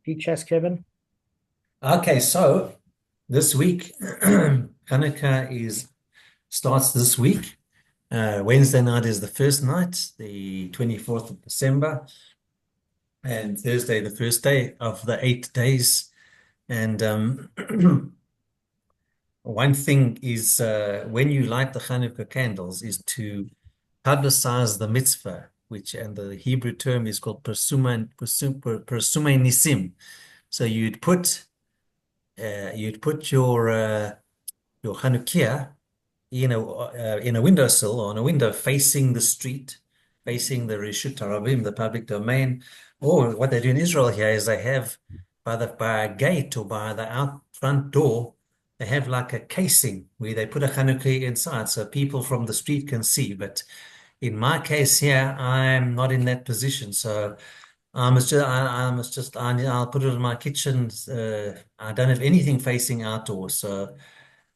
Teach us, Kevin. Okay, so this week, Hanukkah is starts this week. Wednesday night is the first night, the 24th of December, and Thursday, the first day of the 8 days. And one thing is when you light the Hanukkah candles is to publicize the mitzvah, which and the Hebrew term is called persumay nisim. So you'd put your Chanukiah in a windowsill or on a window facing the street, facing the Rishut Harabim, the public domain. Or what they do in Israel here is they have by a gate or by the out front door, they have like a casing where they put a Chanukiah inside so people from the street can see. But in my case here, I'm not in that position. So I'll put it in my kitchen. I don't have anything facing outdoors. So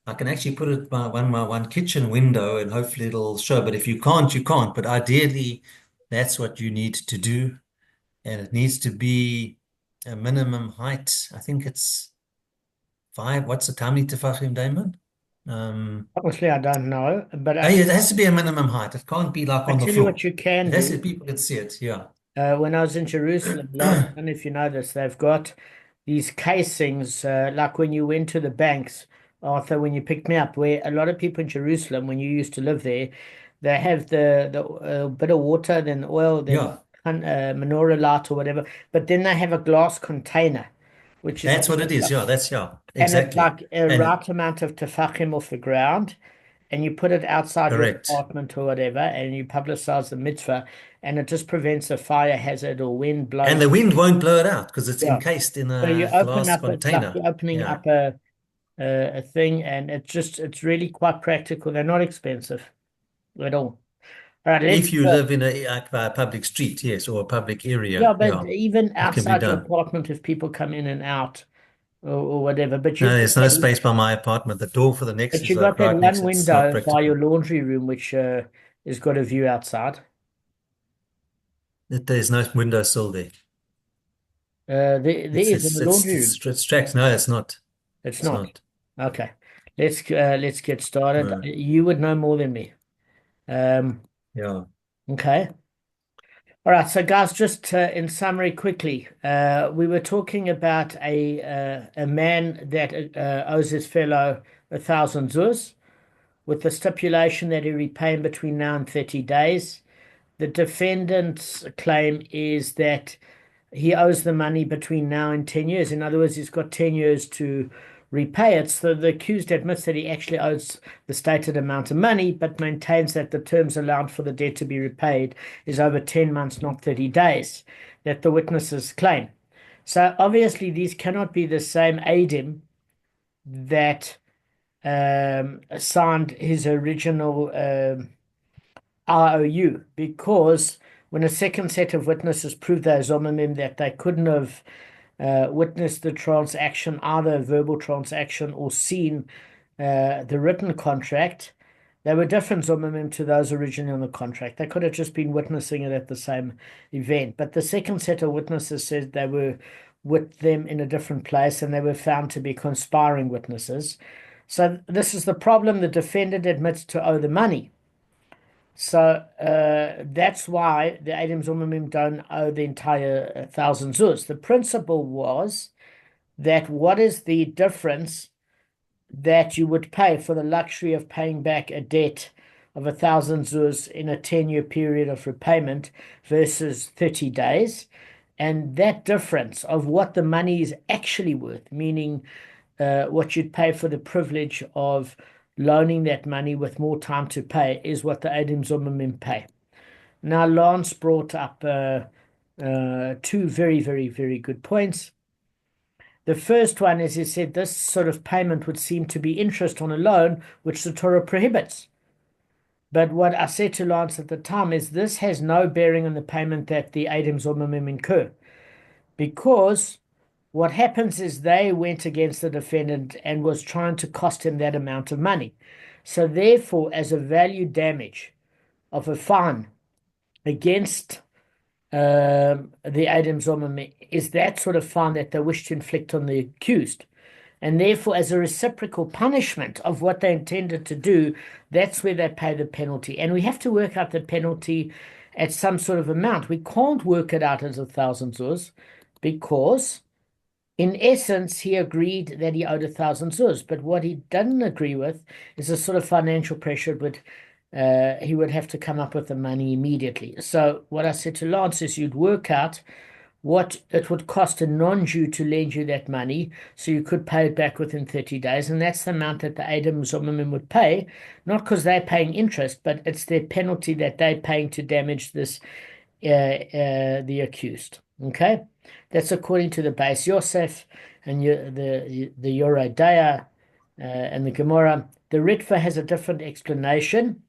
I can actually put it by my one kitchen window and hopefully it'll show. But if you can't, you can't. But ideally, that's what you need to do. And it needs to be a minimum height. I think it's five. What's the Tamli Tefachim, Damon? Honestly, I don't know, but It has to be a minimum height. It can't be like I on the tell you what floor. you It can has to, do. people can see it. Yeah. When I was in Jerusalem last, I don't know if you know this, they've got these casings, like when you went to the banks, Arthur, when you picked me up, where a lot of people in Jerusalem, when you used to live there, they have the bit of water, then oil, then Yeah. menorah light or whatever, but then they have a glass container, which is That's what it is. Yeah. Yeah. and it's Exactly. like a And right amount of tefachim off the ground, and you put it outside your correct. apartment or whatever, and you publicize the mitzvah, and it just prevents a fire hazard or wind And blowing. the wind won't blow it out because it's Yeah. encased in So you a open glass up, it's like container. you're opening Yeah. up a thing, and it's really quite practical. They're not expensive at all. All right, let's If you live in a public street, yes, or a public yeah, area, but yeah, even it can be outside your done. apartment, if people come in and out or whatever, No, there's no space by my apartment. The door for the next but is you got that right one next. It's not window by your practical. laundry room, which has got a view outside. There's no windowsill there. There is in the laundry room. It's tracked. No, it's not. It's It's not. not. Okay. Let's get started. No. You would know more than me. Um, Yeah. okay. All right. So, guys, just in summary, quickly, we were talking about a man that owes his fellow 1,000 zuz, with the stipulation that he repay in between now and 30 days. The defendant's claim is that he owes the money between now and 10 years. In other words, he's got 10 years to repay it. So the accused admits that he actually owes the stated amount of money, but maintains that the terms allowed for the debt to be repaid is over 10 months, not 30 days, that the witnesses claim. So obviously, these cannot be the same Adim that signed his original IOU, because when a second set of witnesses proved those Zomimim that they couldn't have witnessed the transaction, either a verbal transaction or seen the written contract, they were different Zomimim to those originally on the contract. They could have just been witnessing it at the same event. But the second set of witnesses said they were with them in a different place and they were found to be conspiring witnesses. So this is the problem. The defendant admits to owe the money. So that's why the Adam Zumimim don't owe the entire 1,000 zuz. The principle was that what is the difference that you would pay for the luxury of paying back a debt of 1,000 zuz in a 10-year period of repayment versus 30 days? And that difference of what the money is actually worth, meaning what you'd pay for the privilege of loaning that money with more time to pay, is what the Adim Zumimim pay. Now, Lance brought up two very, very, very good points. The first one is he said this sort of payment would seem to be interest on a loan, which the Torah prohibits. But what I said to Lance at the time is this has no bearing on the payment that the Adim Zumimim incur, because what happens is they went against the defendant and was trying to cost him that amount of money. So therefore, as a value damage of a fine against the Adam Zomim, is that sort of fine that they wish to inflict on the accused. And therefore, as a reciprocal punishment of what they intended to do, that's where they pay the penalty. And we have to work out the penalty at some sort of amount. We can't work it out as 1,000 zuz because, in essence, he agreed that he owed 1,000 zuz. But what he didn't agree with is a sort of financial pressure, but he would have to come up with the money immediately. So what I said to Lance is you'd work out what it would cost a non-Jew to lend you that money so you could pay it back within 30 days. And that's the amount that the Adam Zomimim would pay, not because they're paying interest, but it's their penalty that they're paying to damage the accused. Okay? That's according to the Beis Yosef and the Yoreh Deah and the Gemara. The Ritva has a different explanation.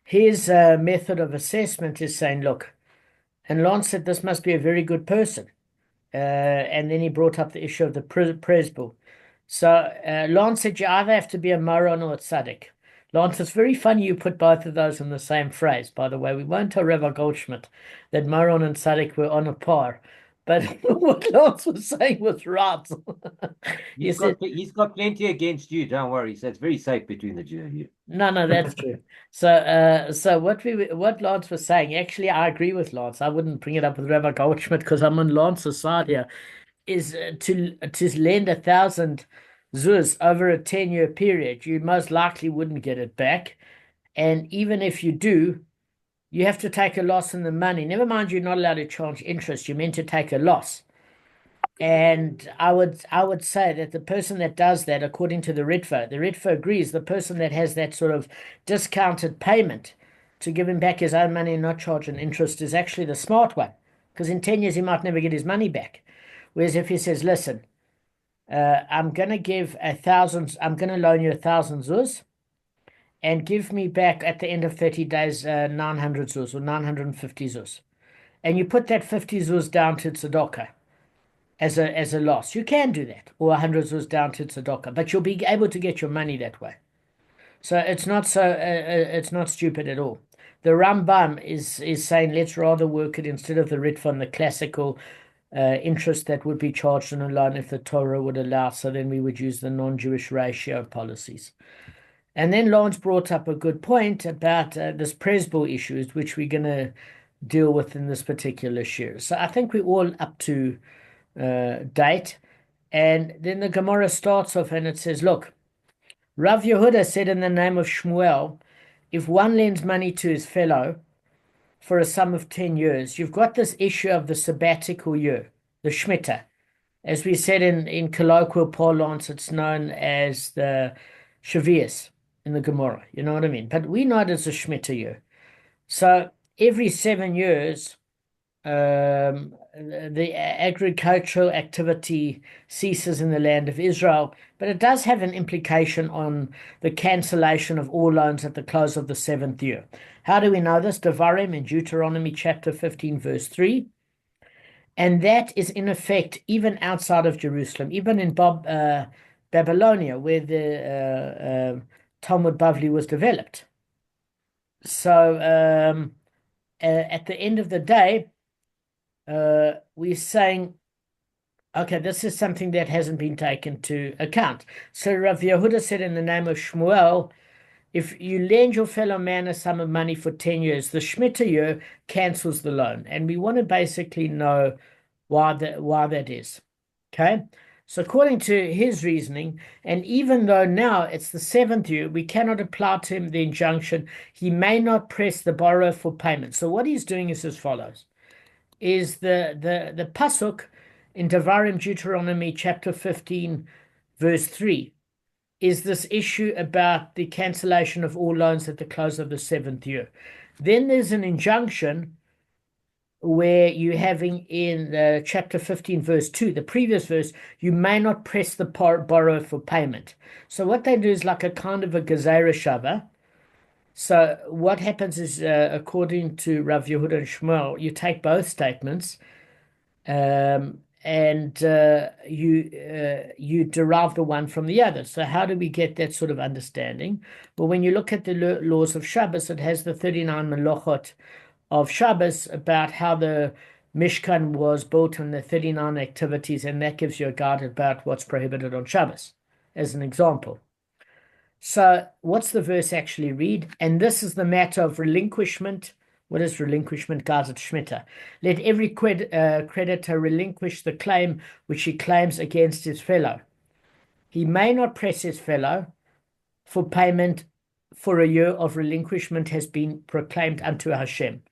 His method of assessment is saying, look, and Lance said this must be a very good person. And then he brought up the issue of the presbyl. So Lance said you either have to be a moron or a tzaddik. Lance, it's very funny you put both of those in the same phrase, by the way. We won't tell Rabbi Goldschmidt that moron and tzaddik were on a par. But what Lance was saying was right. He's got plenty against you, don't worry. So it's very safe between the two of you. No, that's true. So what Lance was saying, actually, I agree with Lance. I wouldn't bring it up with Rabbi Goldschmidt because I'm on Lance's side here. Is to lend 1,000 zuz over a 10-year period, you most likely wouldn't get it back, and even if you do, you have to take a loss in the money. Never mind, you're not allowed to charge interest. You're meant to take a loss. And I would say that the person that does that, according to the Ritva agrees, the person that has that sort of discounted payment to give him back his own money and not charge an interest is actually the smart one, because in 10 years he might never get his money back. Whereas if he says, listen, I'm going to loan you 1,000 zuz and give me back at the end of 30 days 900 zuz or 950 zuz. And you put that 50 zuz down to tzedakah as a loss. You can do that, or 100 zuz down to tzedakah, but you'll be able to get your money that way. So it's not stupid at all. The Rambam is saying let's rather work it instead of the Ritva on the classical interest that would be charged on a loan if the Torah would allow. So then we would use the non-Jewish ratio policies. And then Lawrence brought up a good point about this presbyl issues, which we're going to deal with in this particular shir. So I think we're all up to date. And then the Gemara starts off and it says, look, Rav Yehuda said in the name of Shmuel, if one lends money to his fellow for a sum of 10 years, you've got this issue of the sabbatical year, the Shemitah. As we said in colloquial parlance, it's known as the Shavuos in the Gemara. You know what I mean? But we know it as a Shemitah year. So every 7 years, the agricultural activity ceases in the land of Israel, but it does have an implication on the cancellation of all loans at the close of the 7th year. How do we know this? Devarim in Deuteronomy chapter 15, verse 3. And that is in effect even outside of Jerusalem, even in Babylonia, where the Talmud Bavli was developed. So at the end of the day, we're saying, okay, this is something that hasn't been taken to account. So Rav Yehuda said in the name of Shmuel, if you lend your fellow man a sum of money for 10 years, the Shemitah year cancels the loan. And we want to basically know why that is. Okay? So according to his reasoning, and even though now it's the 7th year, we cannot apply to him the injunction, he may not press the borrower for payment. So what he's doing is as follows. Is the pasuk in Devarim Deuteronomy chapter 15, verse 3, is this issue about the cancellation of all loans at the close of the 7th year. Then there's an injunction where you're having in chapter 15, verse 2, the previous verse, you may not press the borrower for payment. So what they do is like a kind of a gezerah shava. So what happens is, according to Rav Yehuda and Shmuel, you take both statements, and you derive the one from the other. So how do we get that sort of understanding? Well, when you look at the laws of Shabbos, it has the 39 melachot of Shabbos about how the Mishkan was built and the 39 activities, and that gives you a guide about what's prohibited on Shabbos, as an example. So what's the verse actually read? And this is the matter of relinquishment. What is relinquishment, guys, at Shemitah? Let every creditor relinquish the claim which he claims against his fellow. He may not press his fellow for payment for a year of relinquishment has been proclaimed unto Hashem.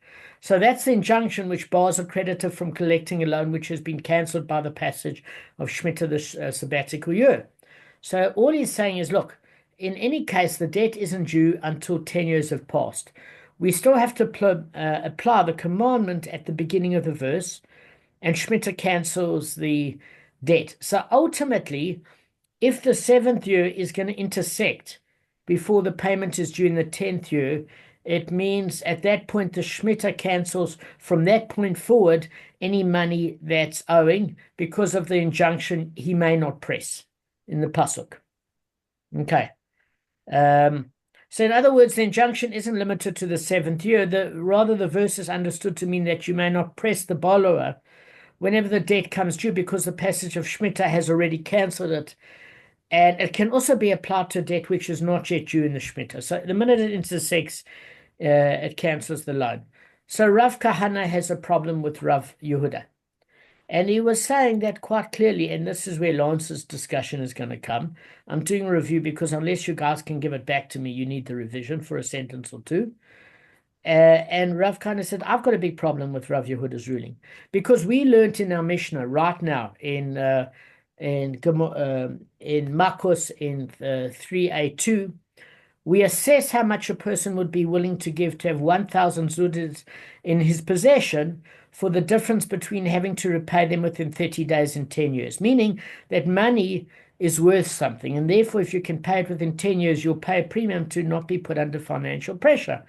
So that's the injunction which bars a creditor from collecting a loan which has been cancelled by the passage of Shemitah, the sabbatical year. So all he's saying is, look, in any case, the debt isn't due until 10 years have passed. We still have to apply the commandment at the beginning of the verse, and Shemitah cancels the debt. So ultimately, if the 7th year is going to intersect before the payment is due in the 10th year, it means at that point the Shemitah cancels from that point forward any money that's owing because of the injunction he may not press in the pasuk. Okay. So in other words, the injunction isn't limited to the 7th year. Rather, the verse is understood to mean that you may not press the borrower whenever the debt comes due, because the passage of Shemitah has already cancelled it. And it can also be applied to debt which is not yet due in the Shemitah. So the minute it intersects, it cancels the loan. So Rav Kahana has a problem with Rav Yehuda. And he was saying that quite clearly, and this is where Lance's discussion is going to come. I'm doing a review because unless you guys can give it back to me, you need the revision for a sentence or two. And Rav Kahana said, I've got a big problem with Rav Yehuda's ruling. Because we learned in our Mishna right now in Makkos in 3a3, we assess how much a person would be willing to give to have 1,000 zudis in his possession for the difference between having to repay them within 30 days and 10 years, meaning that money is worth something, and therefore if you can pay it within 10 years, you'll pay a premium to not be put under financial pressure.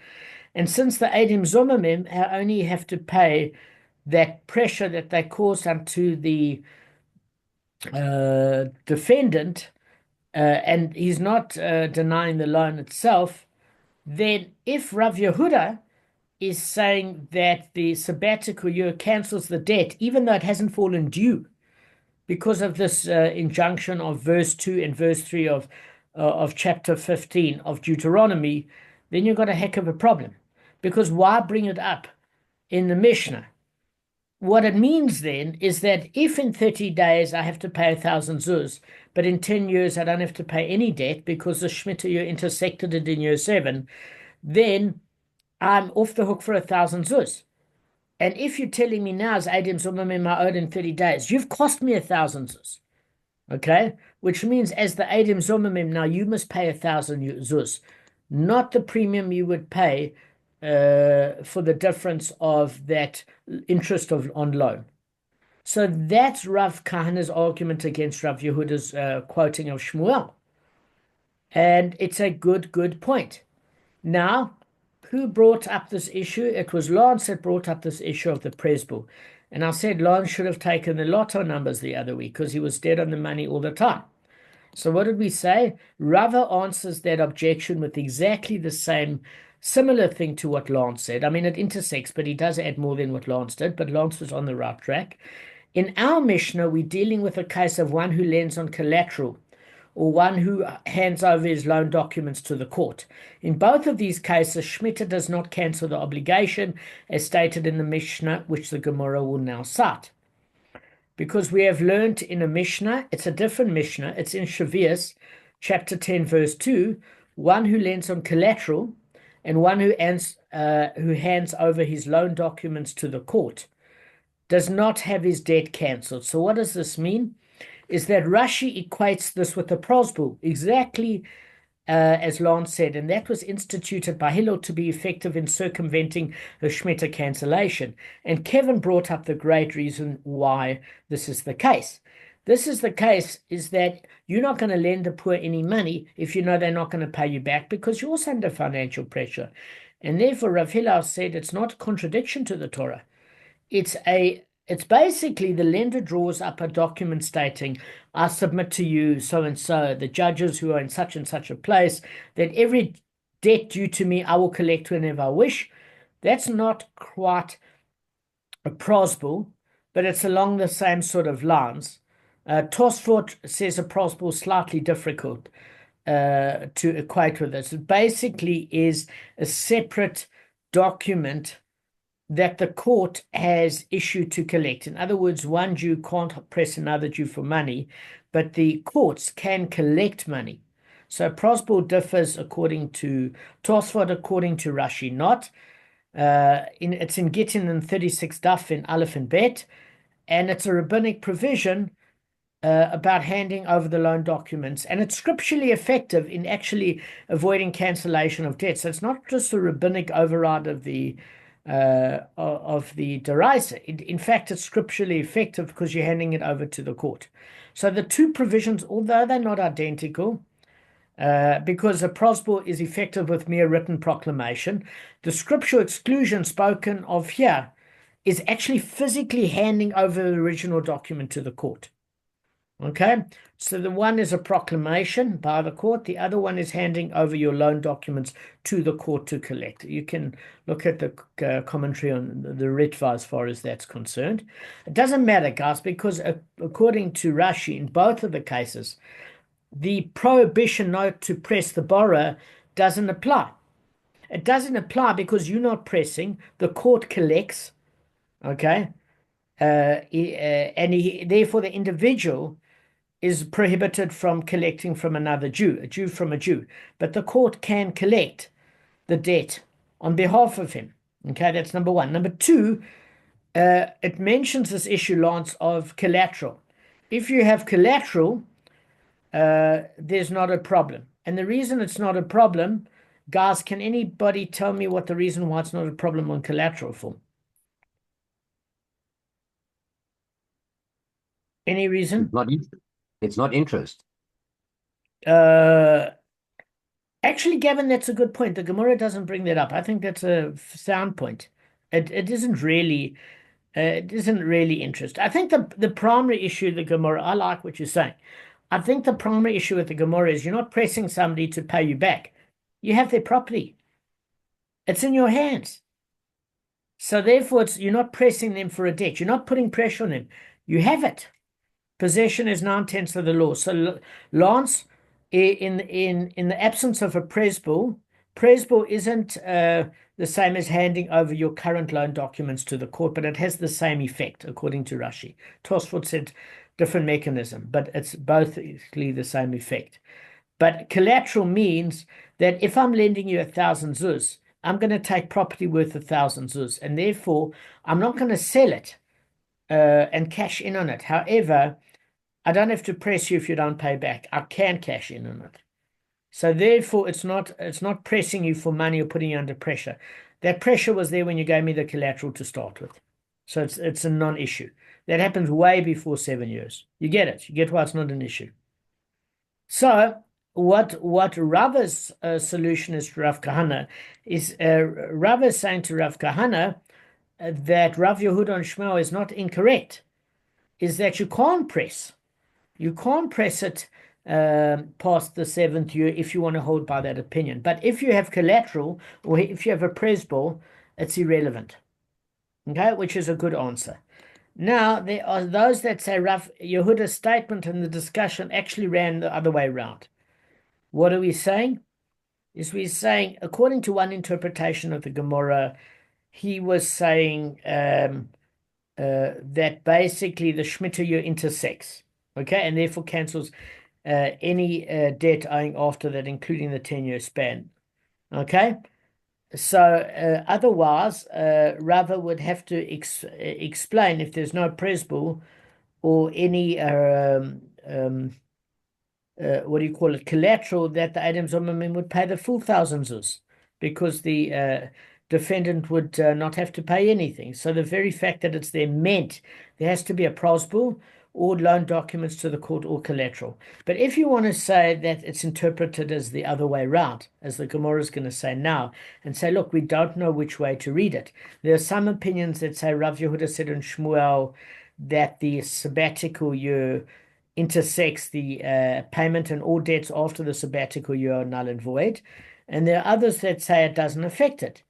And since the Eidim Zomamim only have to pay that pressure that they caused unto the defendant, and he's not denying the loan itself, then if Rav Yehuda is saying that the sabbatical year cancels the debt, even though it hasn't fallen due, because of this injunction of verse 2 and verse 3 of chapter 15 of Deuteronomy, then you've got a heck of a problem. Because why bring it up in the Mishnah? What it means then is that if in 30 days I have to pay 1,000 zuz, but in 10 years I don't have to pay any debt because the Shemitah year intersected it in year 7, then I'm off the hook for 1,000 zuz. And if you're telling me now, as Eidim Zomamim I owed in 30 days, you've cost me 1,000 zuz. Okay? Which means as the Eidim Zomamim now you must pay 1,000 zuz, not the premium you would pay for the difference of that interest on loan. So that's Rav Kahana's argument against Rav Yehuda's quoting of Shmuel. And it's a good point. Now, who brought up this issue? It was Lance that brought up this issue of the presbyl. And I said Lance should have taken the lotto numbers the other week because he was dead on the money all the time. So what did we say? Rava answers that objection with exactly the same similar thing to what Lance said. I mean, it intersects, but he does add more than what Lance did, but Lance was on the right track. In our Mishnah, we're dealing with a case of one who lends on collateral or one who hands over his loan documents to the court. In both of these cases, Shemitah does not cancel the obligation, as stated in the Mishnah, which the Gemara will now cite. Because we have learned in a Mishnah, it's a different Mishnah, it's in Shavuos, chapter 10, verse 2, one who lends on collateral and one who hands over his loan documents to the court does not have his debt cancelled. So what does this mean? Is that Rashi equates this with the prosbyl, exactly as Lance said, and that was instituted by Hillel to be effective in circumventing the Shemitah cancellation. And Kevin brought up the great reason why this is the case. This is the case is that you're not going to lend the poor any money if you know they're not going to pay you back because you're also under financial pressure. And therefore, Rav Hillel said it's not a contradiction to the Torah. It's basically the lender draws up a document stating, I submit to you so-and-so, the judges who are in such and such a place, that every debt due to me I will collect whenever I wish, That's not quite a prosbul, but it's along the same sort of lines. Tosfot says a prosbul is slightly difficult to equate with this. It basically is a separate document that the court has issued to collect. In other words, one Jew can't press another Jew for money, but the courts can collect money. So prosbul differs according to Tosfot, according to Rashi, not. It's in Gittin and 36 daf in Aleph and Bet, and it's a rabbinic provision about handing over the loan documents, and it's scripturally effective in actually avoiding cancellation of debt. So it's not just a rabbinic override of the deraisa. In fact, it's scripturally effective because you're handing it over to the court. So the two provisions, although they're not identical, because a prosbul is effective with mere written proclamation, the scriptural exclusion spoken of here is actually physically handing over the original document to the court. Okay, so the one is a proclamation by the court, the other one is handing over your loan documents to the court to collect. You can look at the commentary on the Ritva as far as that's concerned. It doesn't matter, guys, because according to Rashi, in both of the cases, the prohibition not to press the borrower doesn't apply. It doesn't apply because you're not pressing, the court collects, okay? Therefore, the individual is prohibited from collecting from another Jew, a Jew from a Jew. But the court can collect the debt on behalf of him. Okay, that's number one. Number two, it mentions this issue, Lance, of collateral. If you have collateral, there's not a problem. And the reason it's not a problem, guys, can anybody tell me what the reason why it's not a problem on collateral for? Any reason? It's not interest. Actually, Gavin, that's a good point. The Gemara doesn't bring that up. I think that's a sound point. It isn't really interest. I think the primary issue the Gemara, I like what you're saying. I think the primary issue with the Gemara is you're not pressing somebody to pay you back. You have their property. It's in your hands. So therefore, you're not pressing them for a debt. You're not putting pressure on them. You have it. Possession is 9/10 of the law. So, Lance, in the absence of a presbul isn't the same as handing over your current loan documents to the court, but it has the same effect, according to Rashi. Tosfot said different mechanism, but it's both the same effect. But collateral means that if I'm lending you 1,000 zuz, I'm going to take property worth 1,000 zuz, and therefore I'm not going to sell it and cash in on it. However, I don't have to press you if you don't pay back. I can cash in on it. So therefore, it's not pressing you for money or putting you under pressure. That pressure was there when you gave me the collateral to start with. So it's a non-issue. That happens way before 7 years. You get it. You get why it's not an issue. So what Rava's solution is to Rav Kahana is Rava is saying to Rav Kahana that Rav Yehuda and Shmuel is not incorrect, is that you can't press. You can't press it past the 7th year if you want to hold by that opinion. But if you have collateral or if you have a presbul, it's irrelevant. Okay, which is a good answer. Now, there are those that say Rav Yehuda's statement and the discussion actually ran the other way around. What are we saying? We're saying, according to one interpretation of the Gemara, he was saying that basically the Shemitah year intersects, okay, and therefore cancels any debt owing after that, including the 10-year span, okay? So otherwise, Rava would have to explain if there's no presbul or any what do you call it, collateral, that the Adam Zomamim would pay the full 1,000 zuz because the defendant would not have to pay anything. So the very fact that it's there meant there has to be a prosbul or loan documents to the court or collateral. But if you want to say that it's interpreted as the other way around, as the Gemara is going to say now, and say, look, we don't know which way to read it. There are some opinions that say Rav Yehuda said in Shmuel that the sabbatical year intersects the payment, and all debts after the sabbatical year are null and void. And there are others that say it doesn't affect it.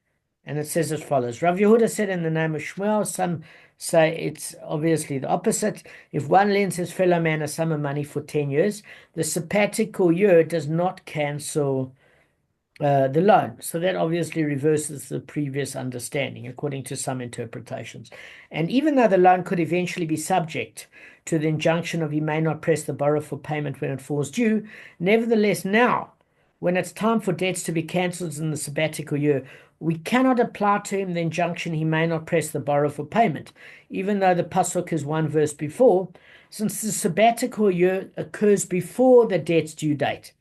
And it says as follows. Rav Yehuda said in the name of Shmuel, some say it's obviously the opposite. If one lends his fellow man a sum of money for 10 years, the sabbatical year does not cancel the loan. So that obviously reverses the previous understanding, according to some interpretations. And even though the loan could eventually be subject to the injunction of he may not press the borrower for payment when it falls due, nevertheless now, when it's time for debts to be cancelled in the sabbatical year, we cannot apply to him the injunction he may not press the borrower for payment, even though the pasuk is one verse before, since the sabbatical year occurs before the debt's due date.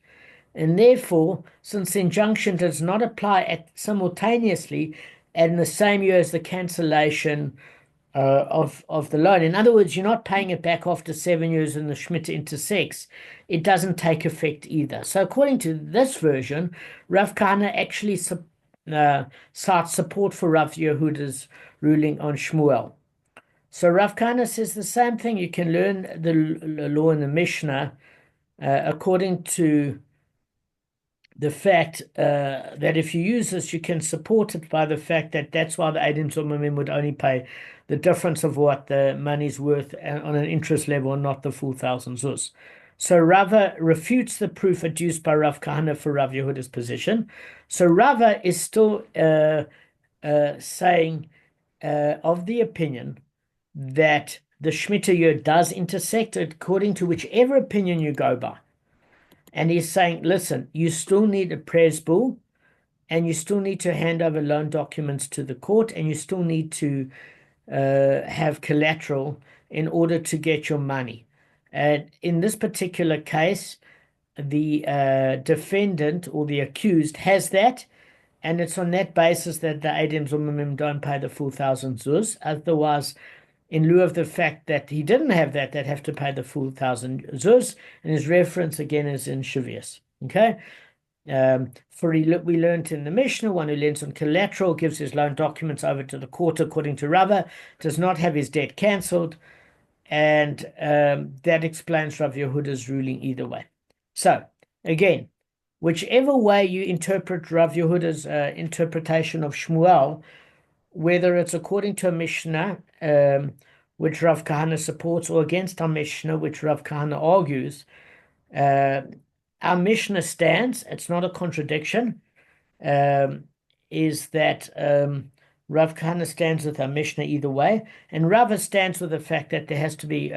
And therefore, since the injunction does not apply simultaneously and in the same year as the cancellation of the loan. In other words, you're not paying it back after 7 years and the Shemitah intersects. It doesn't take effect either. So according to this version, Rav Kahana actually cites support for Rav Yehuda's ruling on Shmuel. So Rav Kahana says the same thing. You can learn the law in the Mishna according to the fact that if you use this, you can support it by the fact that that's why the Eidim Zomamim would only pay the difference of what the money's worth on an interest level, and not the full 1,000 zuz. So Rava refutes the proof adduced by Rav Kahana for Rav Yehuda's position. So Rava is still saying of the opinion that the Shemitah year does intersect, according to whichever opinion you go by. And he's saying, listen, you still need a prayers bull, and you still need to hand over loan documents to the court, and you still need to have collateral in order to get your money. And in this particular case, the defendant or the accused has that, and it's on that basis that the Eidim Zomamim don't pay the full 1,000 zuz. Otherwise, in lieu of the fact that he didn't have that, they'd have to pay the full 1,000 zuz. And his reference again is in Shavias. Okay? We learned in the Mishna, one who lends on collateral gives his loan documents over to the court according to Rava, does not have his debt cancelled, and that explains Rav Yehuda's ruling either way. So, again, whichever way you interpret Rav Yehuda's interpretation of Shmuel, whether it's according to a Mishnah, which Rav Kahana supports, or against our Mishnah, which Rav Kahana argues, our Mishnah stands, it's not a contradiction, is that Rav Kahana stands with our Mishnah either way, and Rava stands with the fact that there has to be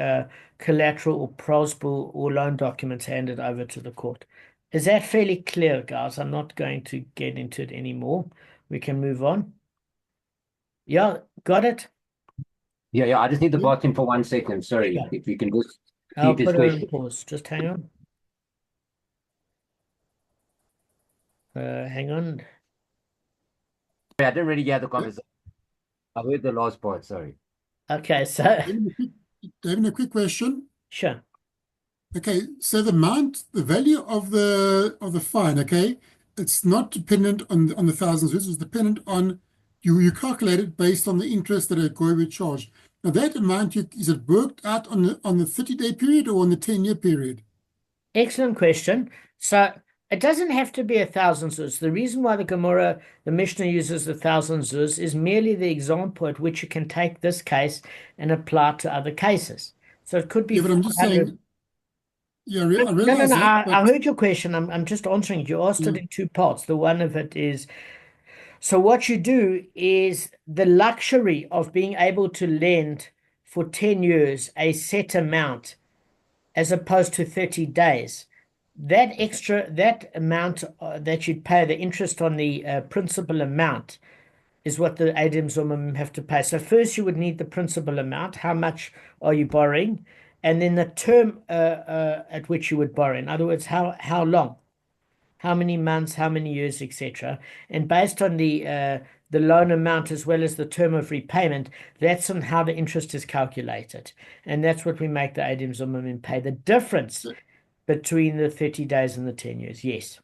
collateral or prosbul or loan documents handed over to the court. Is that fairly clear, guys? I'm not going to get into it anymore. We can move on. Yeah, got it? Yeah. I just need the button for 1 second. Sorry, Sure. if you can just I'll repeat this put it on question. pause. Just hang on. Hang on. I didn't really hear the conversation. I heard the last part. Sorry. Okay, so David, a quick question. sure. Okay, so the value of the fine, okay, it's not dependent on the 1,000 zuz, it's dependent on you calculate it based on the interest that a goy would charge. Now that amount, is it worked out on the 30-day period or on the 10-year period? Excellent question. So it doesn't have to be 1,000 zuz. The reason why the Gemara, the Mishnah uses the 1,000 zuz is merely the example at which you can take this case and apply to other cases. So it could be. Yeah, but I'm just 400. saying. Yeah, I No. realize that. I heard your question. I'm just answering it. You asked it in two parts. The one of it is, so what you do is the luxury of being able to lend for 10 years a set amount as opposed to 30 days. That amount that you'd pay, the interest on the principal amount, is what the Eidim Zomamim have to pay. So first you would need the principal amount. How much are you borrowing? And then the term at which you would borrow. In other words, how long? How many months, how many years, etc. And based on the loan amount as well as the term of repayment, that's on how the interest is calculated. And that's what we make the Eidim Zomamim pay. The difference between the 30 days and the 10 years, yes.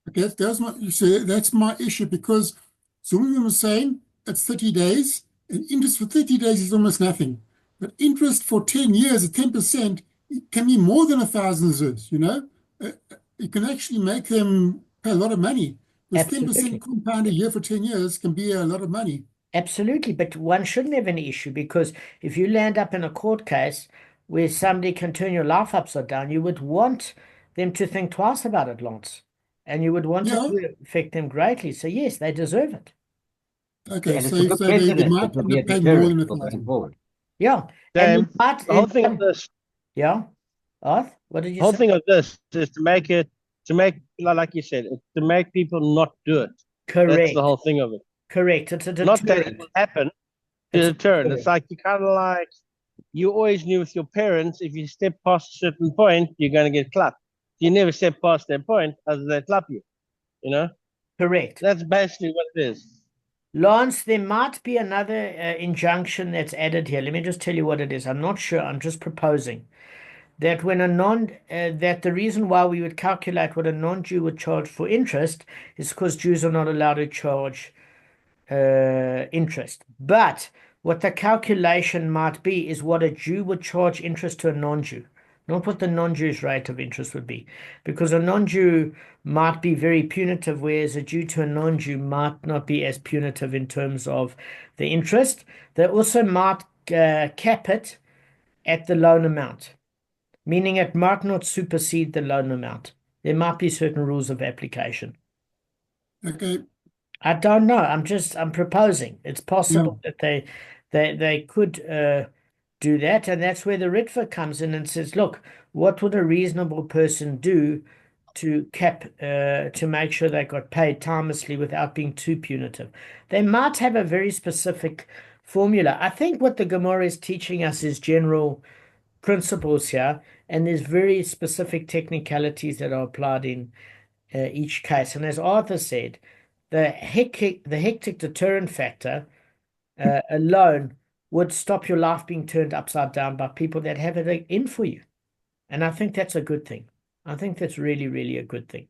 Okay, that's my issue, because some of them are saying it's 30 days, and interest for 30 days is almost nothing. But interest for 10 years at 10%, it can be more than 1,000 zuz, you know? You can actually make them pay a lot of money. Because 10% Absolutely. compound a year for 10 years can be a lot of money. Absolutely, but one shouldn't have any issue, because if you land up in a court case where somebody can turn your life upside down, you would want them to think twice about it, Lance. And you would want it Yeah. to affect them greatly. So yes, they deserve it. Okay, And it's so a good they precedent. might It will end be a up paying more than deterrent for going 1,000. forward. Yeah. And James, the whole thing of this, yeah. Arth, what did you the whole say? thing of this is to make, like you said, it's to make people not do it. That's Correct. the whole thing of it. Correct. It's a Not that it deterrent. will happen, It's to a deterrent. deterrent. It's like you kind of like, you always knew with your parents, if you step past a certain point, you're going to get clapped. You never step past that point, other they clap you. You know, Correct. that's basically what it is. Lance, there might be another injunction that's added here. Let me just tell you what it is. I'm not sure. I'm just proposing that when that the reason why we would calculate what a non-Jew would charge for interest is because Jews are not allowed to charge interest. But what the calculation might be is what a Jew would charge interest to a non-Jew, not what the non-Jewish rate of interest would be, because a non-Jew might be very punitive, whereas a Jew to a non-Jew might not be as punitive in terms of the interest. They also might cap it at the loan amount, meaning it might not supersede the loan amount. There might be certain rules of application. Okay, I don't know. I'm proposing. It's possible that they could do that, and that's where the Ritva comes in and says, look, what would a reasonable person do to to make sure they got paid timelessly without being too punitive? They might have a very specific formula. I think what the Gemara is teaching us is general principles here, and there's very specific technicalities that are applied in each case. And as Arthur said, the hectic deterrent factor alone would stop your life being turned upside down by people that have it in for you. And I think that's a good thing. I think that's really, really a good thing.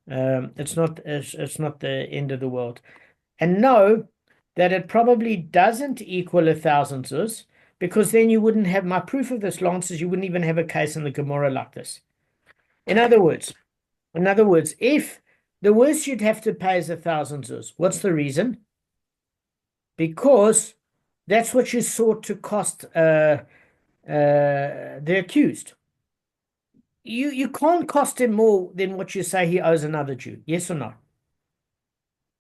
It's not the end of the world. And know that it probably doesn't equal 1,000 zuz, because then you wouldn't have my proof of this, Lance, is you wouldn't even have a case in the Gemara like this. In other words, if the worst you'd have to pay is 1,000 zuz, what's the reason? Because that's what you sought to cost the accused. You can't cost him more than what you say he owes another Jew. Yes or no?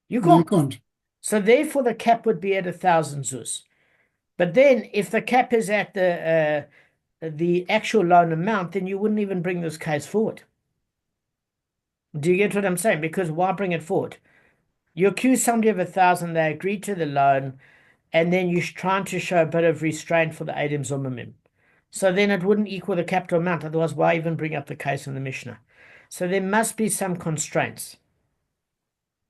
You no, you can't. can't. So therefore, the cap would be at 1,000 zuz. But then, if the cap is at the actual loan amount, then you wouldn't even bring this case forward. Do you get what I'm saying? Because why bring it forward? You accuse somebody of 1,000, they agree to the loan, and then you're trying to show a bit of restraint for the Eidim Zomamim. So then it wouldn't equal the capital amount. Otherwise, why even bring up the case in the Mishnah? So there must be some constraints.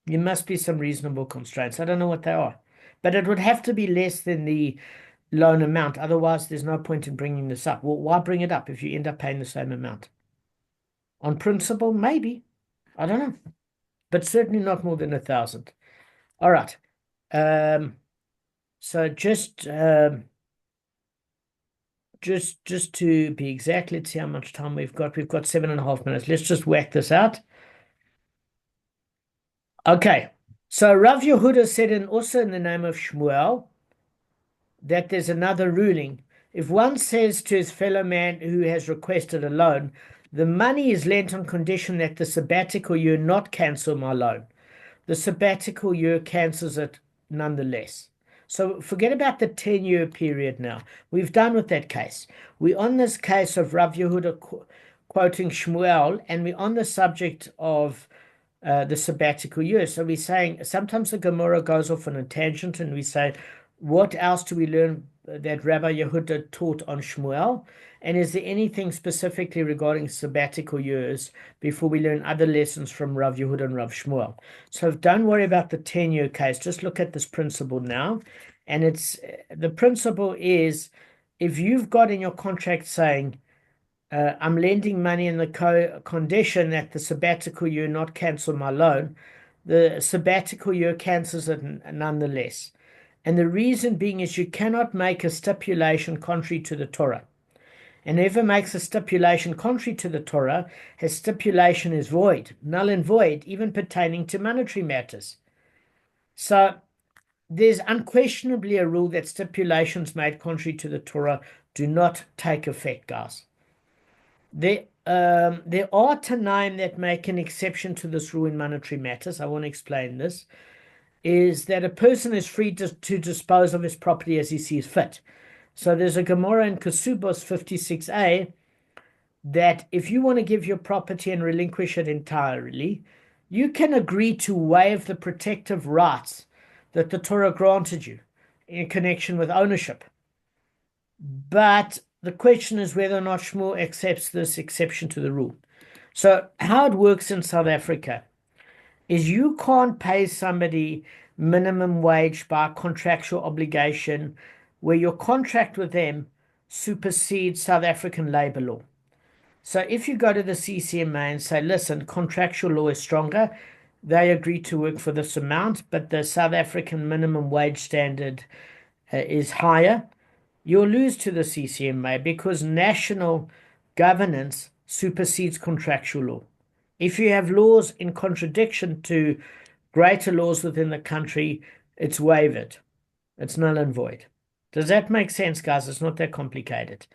There must be some reasonable constraints. I don't know what they are. But it would have to be less than the loan amount. Otherwise, there's no point in bringing this up. Well, why bring it up if you end up paying the same amount? On principle, maybe. I don't know. But certainly not more than 1,000. All right. So just to be exact, let's see how much time we've got. We've got 7.5 minutes. Let's just whack this out. Okay. So Rav Yehuda said, also in the name of Shmuel, that there's another ruling. If one says to his fellow man who has requested a loan, the money is lent on condition that the sabbatical year not cancel my loan, the sabbatical year cancels it nonetheless. So forget about the 10-year period now. We've done with that case. We're on this case of Rav Yehuda quoting Shmuel, and we're on the subject of the sabbatical year. So we're saying sometimes the Gemara goes off on a tangent, and we say, what else do we learn that Rabbi Yehuda taught on Shmuel? And is there anything specifically regarding sabbatical years before we learn other lessons from Rav Yehuda and Rav Shmuel? So don't worry about the 10-year case. Just look at this principle now. And the principle is, if you've got in your contract saying, I'm lending money in the condition that the sabbatical year not cancel my loan, the sabbatical year cancels it nonetheless. And the reason being is you cannot make a stipulation contrary to the Torah. And whoever makes a stipulation contrary to the Torah, his stipulation is void, null and void, even pertaining to monetary matters. So there's unquestionably a rule that stipulations made contrary to the Torah do not take effect, guys. There are Tanaim that make an exception to this rule in monetary matters. I want to explain this. Is that a person is free to dispose of his property as he sees fit. So there's a Gemara in Kesubos 56a that if you want to give your property and relinquish it entirely, you can agree to waive the protective rights that the Torah granted you in connection with ownership. But the question is whether or not Shmuel accepts this exception to the rule. So how it works in South Africa is you can't pay somebody minimum wage by contractual obligation where your contract with them supersedes South African labor law. So if you go to the CCMA and say, listen, contractual law is stronger, they agree to work for this amount, but the South African minimum wage standard is higher, you'll lose to the CCMA because national governance supersedes contractual law. If you have laws in contradiction to greater laws within the country, it's waived. It's null and void. Does that make sense, guys? It's not that complicated.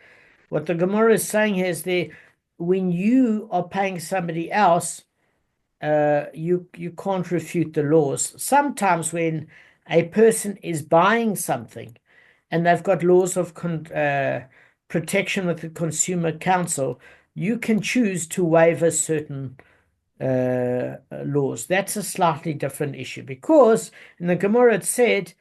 What the Gemara is saying here is when you are paying somebody else, you can't refute the laws. Sometimes when a person is buying something and they've got laws of protection with the Consumer Council, you can choose to waive certain laws. That's a slightly different issue because in the Gemara it said,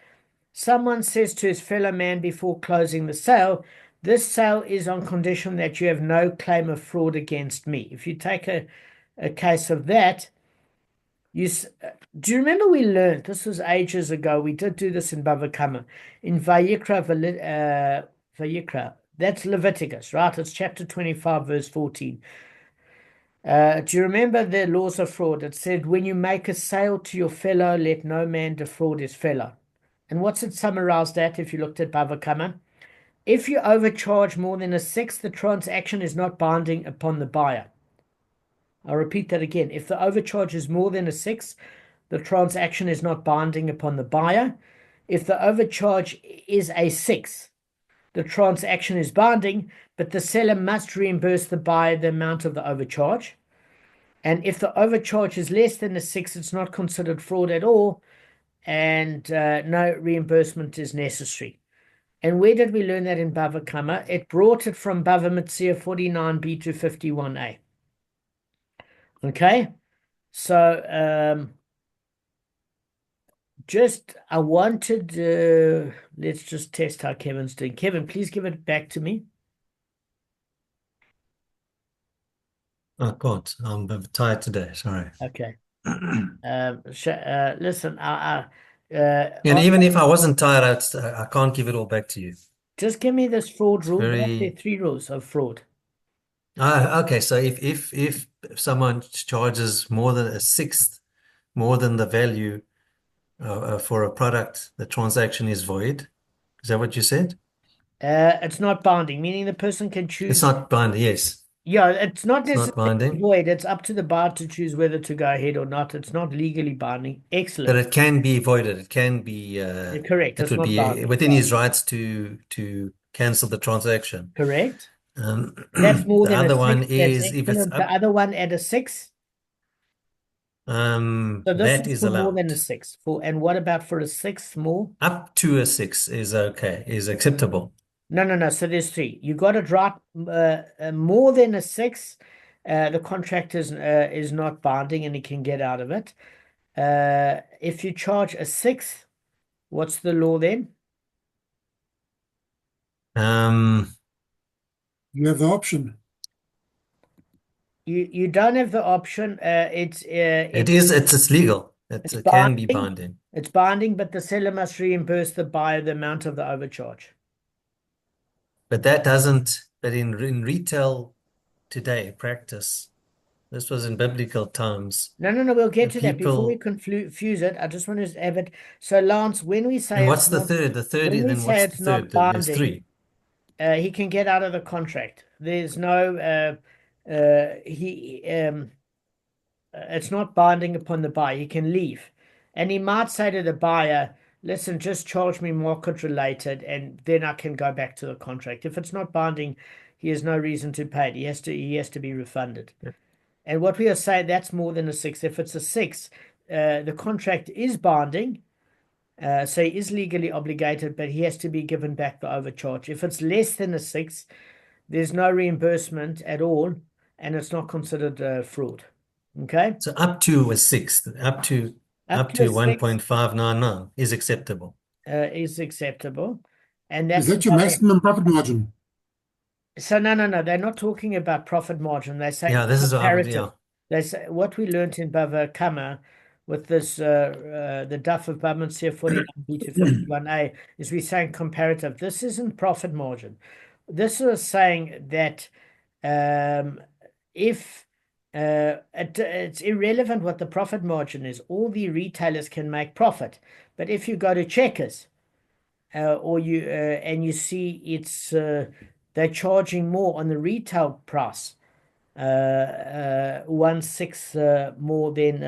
someone says to his fellow man before closing the sale, this sale is on condition that you have no claim of fraud against me. If you take a case of that, do you remember we learned, this was ages ago, we did do this in Bava Kama, in Vayikra, that's Leviticus, right? It's chapter 25, verse 14. Do you remember the laws of fraud? It said, when you make a sale to your fellow, let no man defraud his fellow. And what's it summarized at if you looked at Bava Kama? If you overcharge more than a sixth, the transaction is not binding upon the buyer. I'll repeat that again. If the overcharge is more than a sixth, the transaction is not binding upon the buyer. If the overcharge is a sixth, the transaction is binding, but the seller must reimburse the buyer the amount of the overcharge. And if the overcharge is less than a sixth, it's not considered fraud at all, and no reimbursement is necessary. And where did we learn that in Bava Kama? It brought it from Bava Metzia 49b to 51a. Okay, so I wanted, let's just test how Kevin's doing. Kevin, please give it back to me. I can't. I'm tired today. Sorry. Okay. Listen, And even if I wasn't tired, I can't give it all back to you. just give me this fraud rule. very- There are 3 rules of fraud. Okay. So if someone charges more than a sixth, more than the value for a product, the transaction is void. Is that what you said? It's not binding, meaning the person can choose. It's not binding. Yes, Yeah, it's not it's not necessarily binding, void. It's up to the buyer to choose whether to go ahead or not. It's not legally binding. but Excellent. it can be voided. It can be. You're correct. It It's would not be binding. within his rights to cancel the transaction. Correct. That's more The than a other one sixth. That's is if it's excellent. The other one at a 6. So this that is is for more than a allowed. 6. And what about for a sixth more? Up to a six is okay, is acceptable. No. So there's 3. You got it right. More than a 6, the contract is not binding and he can get out of it. If you charge a sixth, what's the law then? You have the option. You don't have the option. It's Legal. It's It can be binding. binding. It's binding, but the seller must reimburse the buyer the amount of the overcharge. But in retail today, practice, this was in biblical times. No. We'll get The to that. Before we people, confuse it, I just want to have it. So, Lance, when we say and it's what's the not, third? The third, when we then say what's it's the not third? There's binding, 3. he can get out of the contract. There's no it's not binding upon the buyer. He can leave, and he might say to the buyer, listen, just charge me market related, and then I can go back to the contract. If it's not binding, he has no reason to pay it. He has to be refunded. Yeah. And what we are saying, that's more than a 6. If it's a 6, the contract is binding, so he is legally obligated, but he has to be given back the overcharge. If it's less than a 6, there's no reimbursement at all, and it's not considered fraud. Okay? So up to a 6, up to a 6 1.599 is acceptable. Is acceptable. And Is that's that your maximum profit margin? so no. They're not talking about profit margin. They're saying Yeah, this is comparative. They say what we learned in Bava with this the daf of Bavli 49b to 51a is we're saying comparative. This isn't profit margin. This is saying that if it's irrelevant what the profit margin is, all the retailers can make profit. But if you go to Checkers or you and you see it's they're charging more on the retail price, 1/6 more than